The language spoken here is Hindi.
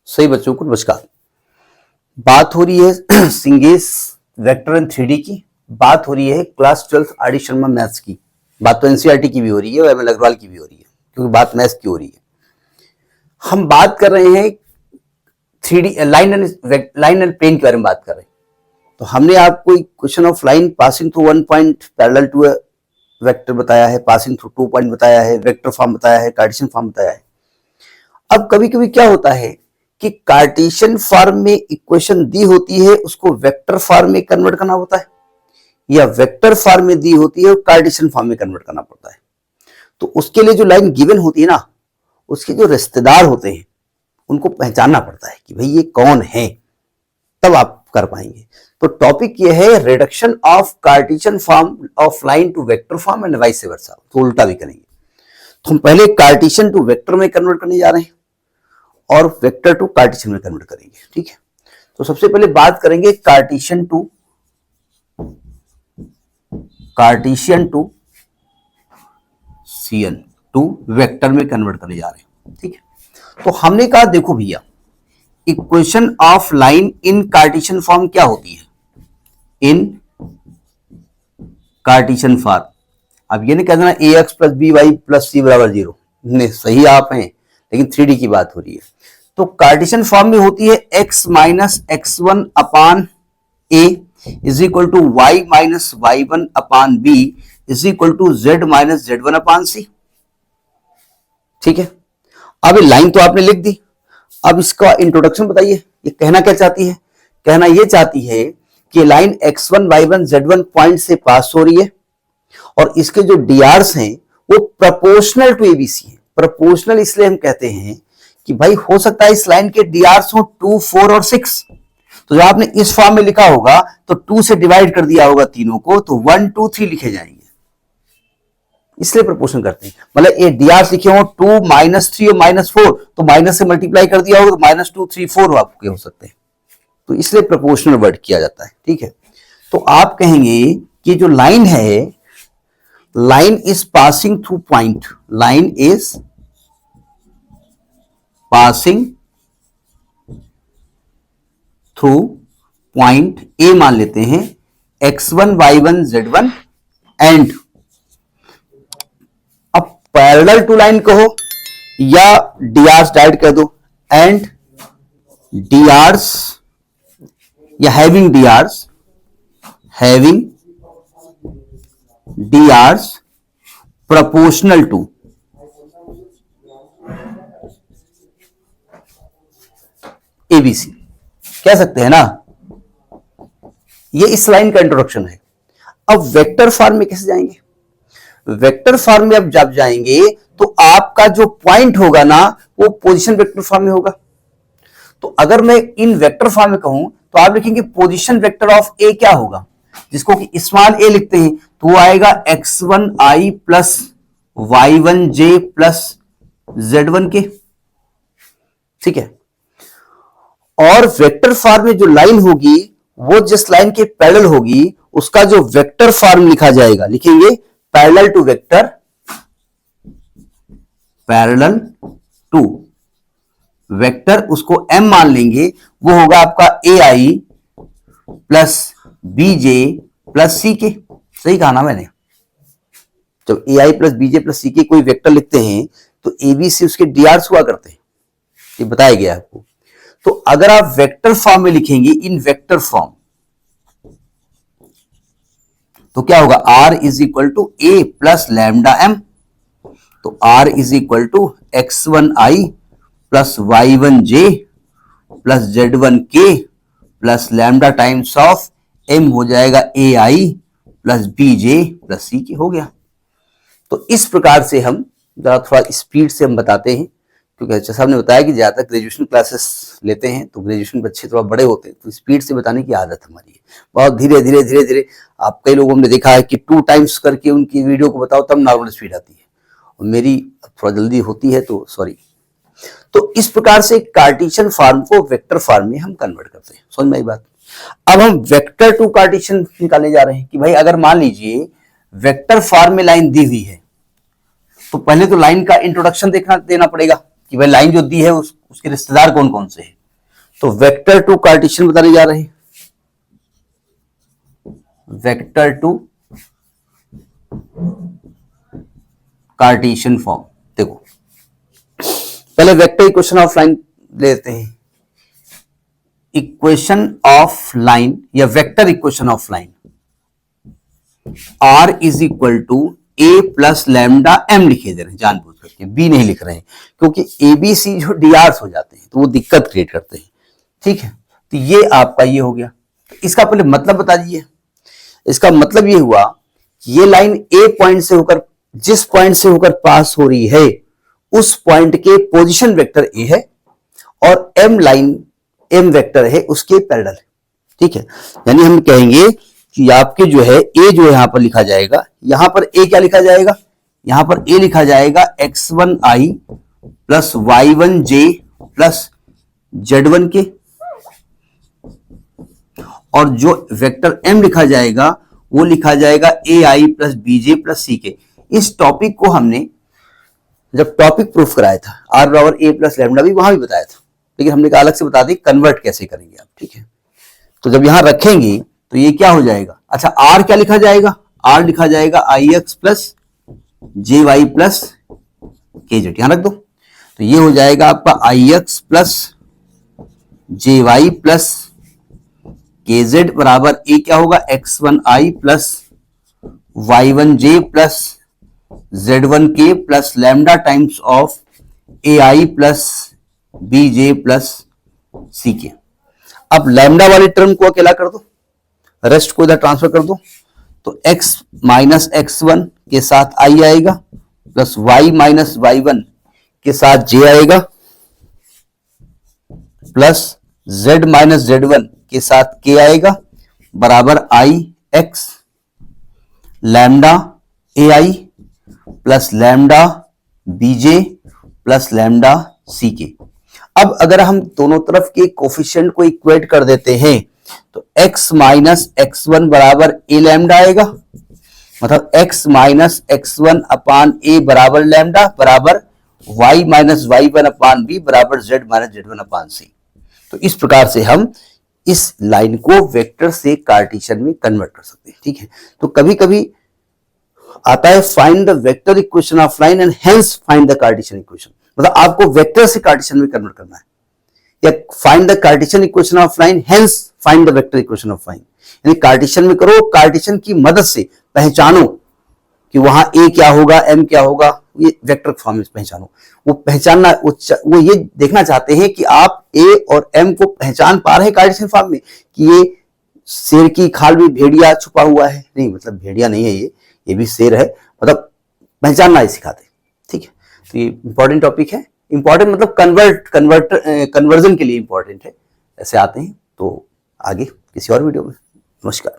सही बच्चों को नमस्कार। बात हो रही है सिंगेस वेक्टर एंड 3D की। बात हो रही है class 12 R D Sharma maths की। बात तो एनसीईआरटी की भी हो रही है और एम एल अग्रवाल की भी हो रही है, क्योंकि बात मैथ्स की हो रही है। हम बात कर रहे हैं 3D लाइन एंड प्लेन के बारे में बात कर रहे हैं। तो हमने आपको question of line passing through one point parallel to a vector बताया है, पासिंग थ्रू 2 पॉइंट बताया है, वेक्टर फॉर्म बताया है, कार्टेशियन फॉर्म बताया है। अब कभी कभी क्या होता है कि कार्टेशियन फॉर्म में इक्वेशन दी होती है, उसको वेक्टर फॉर्म में कन्वर्ट करना होता है, या वेक्टर फॉर्म में दी होती है और कार्टेशियन फॉर्म में कन्वर्ट करना पड़ता है। तो उसके लिए जो लाइन गिवन होती है ना, उसके जो रिश्तेदार होते हैं उनको पहचानना पड़ता है कि भाई ये कौन है, तब आप कर पाएंगे। तो टॉपिक ये है reduction of Cartesian form of line to vector form and vice versa. तो उल्टा भी करेंगे। तो हम पहले कार्टेशियन टू वेक्टर में कन्वर्ट करने जा रहे हैं और वेक्टर टू कार्टेशियन में कन्वर्ट करेंगे। ठीक है, तो सबसे पहले बात करेंगे कार्टेशियन टू सीएन टू वेक्टर में कन्वर्ट करने जा रहे हैं। ठीक है, तो हमने कहा देखो भैया, equation of line in Cartesian form क्या होती है? In Cartesian form. अब ये नहीं कहना a x plus b y plus c बराबर 0, नहीं, सही आप हैं, लेकिन 3D की बात हो रही है। तो कार्टेशियन फॉर्म में होती है x minus x1 upon a is equal to y minus y1 upon b is equal to z minus z1 upon c. ठीक है, अब लाइन तो आपने लिख दी। अब इसका इंट्रोडक्शन बताइए, ये कहना क्या चाहती है? कहना ये चाहती है कि line x1 y1 z1 point से पास हो रही है और इसके जो डीआरस हैं वो प्रोपोर्शनल टू एबीसी है। प्रोपोर्शनल इसलिए हम कहते हैं कि भाई हो सकता है इस लाइन के डीआरस हो 2, 4 और 6। तो जब आपने इस फॉर्म में लिखा होगा तो 2 से डिवाइड कर दिया होगा तीनों को, तो 1, 2, 3 लिखे जाएंगे, इसलिए प्रोपोर्शन करते हैं। मतलब ये डीआरस लिखे हो 2, -3 और -4, तो माइनस से मल्टीप्लाई कर दिया होगा तो -2, 3, 4 आपके हो सकते हैं, तो इसलिए प्रोपोर्शनल वर्ड किया जाता है। ठीक है, तो आप कहेंगे कि जो लाइन है, line is passing through point, line is passing through point A मान लेते हैं, x1 y1 z1 एंड, अब पैरेलल टू लाइन कहो या डीआरस डायरेक्ट कर दो, एंड डीआरस या having DRs proportional to a b c कह सकते हैं ना। ये इस लाइन का इंट्रोडक्शन है। अब वेक्टर फॉर्म में कैसे जाएंगे? वेक्टर फॉर्म में अब जब जाएंगे तो आपका जो पॉइंट होगा ना, वो पोजीशन वेक्टर फॉर्म में होगा। तो अगर मैं इन वेक्टर फॉर्म में कहूं तो आप लिखेंगे पोजीशन वेक्टर ऑफ ए क्या होगा, जिसको कि स्मॉल ए लिखते हैं, तो वो आएगा x1i plus y1j plus z1k। ठीक है, और वेक्टर फॉर्म में जो लाइन होगी वो जिस लाइन के पैरेलल होगी उसका जो वेक्टर फॉर्म लिखा जाएगा, लिखेंगे parallel to vector, parallel to vector, उसको m मान लेंगे, वो होगा आपका ai plus bj plus ck। सही कहा ना मैंने? जब ai plus bj plus ck कोई वेक्टर लिखते हैं तो ab से उसके drs हुआ करते हैं, ये बताया गया आपको। तो अगर आप वेक्टर फॉर्म में लिखेंगे, इन वेक्टर फॉर्म, तो क्या होगा, r is equal to a plus lambda m। तो r is equal to x1i plus y1j plus z1k plus lambda times of m हो जाएगा ai plus bj plus ck, हो गया। तो इस प्रकार से हम जरा थोड़ा स्पीड से हम बताते हैं, क्योंकि अच्छा साहब ने बताया कि ज्यादा ग्रेजुएशन क्लासेस लेते हैं तो ग्रेजुएशन बच्चे थोड़ा बड़े होते हैं, तो स्पीड से बताने की आदत हमारी है। बहुत धीरे धीरे धीरे धीरे, आप कई लोगों ने देखा है कि 2 टाइम्स करके उनकी वीडियो को बताओ तब नॉर्मल स्पीड आती है, और मेरी थोड़ा जल्दी होती है तो सॉरी। तो इस प्रकार से कार्टेशियन फॉर्म को वेक्टर फॉर्म में हम कन्वर्ट करते हैं। समझ में आई बात? अब हम वेक्टर टू कार्टेशियन निकालने जा रहे हैं कि भाई अगर मान लीजिए वेक्टर फॉर्म में लाइन दी हुई है, तो पहले तो लाइन का इंट्रोडक्शन देना पड़ेगा कि भाई लाइन जो दी है उसके रिश्तेदार कौन कौन से हैं। तो वेक्टर टू कार्टेशियन बताने जा रहे हैं, वेक्टर टू कार्टेशियन फॉर्म। देखो पहले वेक्टर इक्वेशन ऑफ लाइन लेते हैं। इक्वेशन ऑफ लाइन या vector equation of line, R is equal to a plus lambda m लिखे दे रहे हैं जानबूझ करके, बी नहीं लिख रहे हैं क्योंकि ए बी सी जो डीआर हो जाते हैं तो वो दिक्कत क्रिएट करते हैं। ठीक है, तो ये आपका ये हो गया। इसका पहले मतलब बता दीजिए। इसका मतलब ये हुआ कि ये लाइन ए पॉइंट से होकर, जिस पॉइंट से होकर पास हो रही है उस पॉइंट के पोजीशन वेक्टर ए है और एम लाइन एम वेक्टर है उसके पैरेलल है। ठीक है, यानी हम कहेंगे कि आपके जो है ए जो यहां पर लिखा जाएगा, यहां पर ए क्या लिखा जाएगा, यहां पर ए लिखा जाएगा x1i plus y1j plus z1k, और जो वेक्टर m लिखा जाएगा वो लिखा जाएगा ai plus bj plus ck। इस टॉपिक को हमने जब टॉपिक प्रूफ कराया था r बराबर a प्लस लैम्डा भी वहां भी बताया था, लेकिन हमने कहा अलग से बता दी कन्वर्ट कैसे करेंगे आप। ठीक है, तो जब यहां रखेंगे तो ये क्या हो जाएगा, अच्छा आर क्या लिखा जाएगा, आर लिखा जाएगा i x plus j y plus k z, यहां रख दो। तो ये हो जाएगा आपका i x plus j y plus k z बराबर ए क्या होगा, x one i plus y one j plus z one k plus lambda times of a i plus b j plus c k. अब लैम्डा वाली टर्म को अकेला कर दो, रेस्ट को इधर ट्रांसफर कर दो, तो x माइनस एक्स वन के साथ i आएगा plus y minus y one के साथ j आएगा plus z minus z one के साथ k आएगा बराबर i x lambda a i plus lambda b j plus lambda c k. अब अगर हम दोनों तरफ के कोफिशिएंट को इक्वेट कर देते हैं तो x माइनस एक्स वन बराबर ए लैम्डा आएगा, मतलब x minus x one upon a बराबर लैम्डा बराबर y minus y one upon b बराबर z minus z one upon c. तो इस प्रकार से हम इस लाइन को वेक्टर से कार्टेशियन में कन्वर्ट कर सकते हैं। ठीक है, तो कभी कभी आता है find the vector equation of line and hence find the Cartesian equation, मतलब आपको वेक्टर से कार्टेशियन में कन्वर्ट करना है, या find the Cartesian equation of line hence find the vector equation of line, यानी कार्टेशियन में करो, कार्टेशियन की मदद से पहचानो कि वहां ए क्या होगा एम क्या होगा, ये वेक्टर फॉर्म में पहचानो। वो पहचानना वो ये देखना चाहते हैं कि आप ए और एम को पहचान पा रहे हैं कार्टेशियन फॉर्म में कि ये शेर की खाल में भेड़िया छुपा हुआ है, नहीं मतलब भेड़िया नहीं है ये भी शेर है, मतलब पहचानना ही सिखाते। ठीक है, तो ये इंपॉर्टेंट टॉपिक है, इंपॉर्टेंट मतलब कन्वर्जन के लिए इंपॉर्टेंट है, ऐसे आते हैं। तो आगे किसी और वीडियो में, नमस्कार।